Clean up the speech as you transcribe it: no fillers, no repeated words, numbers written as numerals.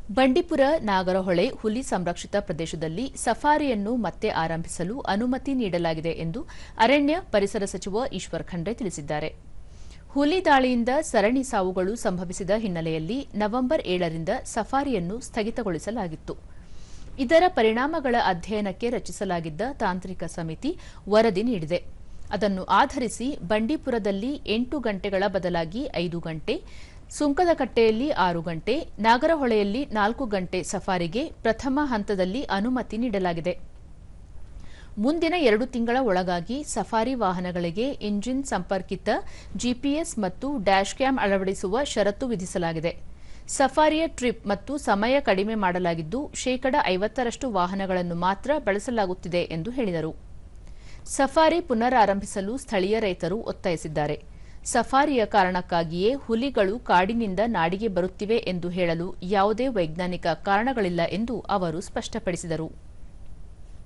ಬಂಡೀಪುರ ನಾಗರಹೊಳೆ ಹುಲಿ ಸಂರಕ್ಷಿತ ಪ್ರದೇಶದಲ್ಲಿ ಸಫಾರಿಯನ್ನು ಮತ್ತೆ ಆರಂಭಿಸಲು ಅನುಮತಿ ನೀಡಲಾಗಿದೆ ಎಂದು ಅರಣ್ಯ ಪರಿಸರ ಸಚಿವ ಈಶ್ವರ್ ಖಂಡ್ರೆ ತಿಳಿಸಿದ್ದಾರೆ. ಹುಲಿ ದಾಳಿಯಿಂದ ಸರಣಿ ಸಾವುಗಳು ಸಂಭವಿಸಿದ ಹಿನ್ನೆಲೆಯಲ್ಲಿ ನವೆಂಬರ್ 7ರಿಂದ ಸಫಾರಿಯನ್ನು ಸ್ಥಗಿತಗೊಳಿಸಲಾಗಿತ್ತು. ಇದರ ಪರಿಣಾಮಗಳ ಅಧ್ಯಯನಕ್ಕೆ ರಚಿಸಲಾಗಿದ್ದ ತಾಂತ್ರಿಕ ಸಮಿತಿ ವರದಿ ನೀಡಿದೆ. ಅದನ್ನು ಆಧರಿಸಿ ಬಂಡೀಪುರದಲ್ಲಿ 8 ಗಂಟೆಗಳ ಬದಲಾಗಿ 5 ಗಂಟೆ, ಸುಂಕದಕಟ್ಟೆಯಲ್ಲಿ 6 ಗಂಟೆ, ನಾಗರಹೊಳೆಯಲ್ಲಿ 4 ಗಂಟೆ ಸಫಾರಿಗೆ ಪ್ರಥಮ ಹಂತದಲ್ಲಿ ಅನುಮತಿ ನೀಡಲಾಗಿದೆ. ಮುಂದಿನ 2 ತಿಂಗಳ ಒಳಗಾಗಿ ಸಫಾರಿ ವಾಹನಗಳಿಗೆ ಇಂಜಿನ್ ಸಂಪರ್ಕಿತ ಜಿಪಿಎಸ್ ಮತ್ತು ಡ್ಯಾಶ್ ಕ್ಯಾಮ್ ಅಳವಡಿಸುವ ಷರತ್ತು ವಿಧಿಸಲಾಗಿದೆ. ಸಫಾರಿಯ ಟ್ರಿಪ್ ಮತ್ತು ಸಮಯ ಕಡಿಮೆ ಮಾಡಲಾಗಿದ್ದು, 50% ವಾಹನಗಳನ್ನು ಮಾತ್ರ ಬಳಸಲಾಗುತ್ತಿದೆ ಎಂದು ಹೇಳಿದರು. ಸಫಾರಿ ಪುನರಾರಂಭಿಸಲು ಸ್ಥಳೀಯ ರೈತರು ಒತ್ತಾಯಿಸಿದ್ದಾರೆ. ಸಫಾರಿಯ ಕಾರಣಕ್ಕಾಗಿಯೇ ಹುಲಿಗಳು ಕಾಡಿನಿಂದ ನಾಡಿಗೆ ಬರುತ್ತಿವೆ ಎಂದು ಹೇಳಲು ಯಾವುದೇ ವೈಜ್ಞಾನಿಕ ಕಾರಣಗಳಿಲ್ಲ ಎಂದು ಅವರು ಸ್ಪಷ್ಟಪಡಿಸಿದರು.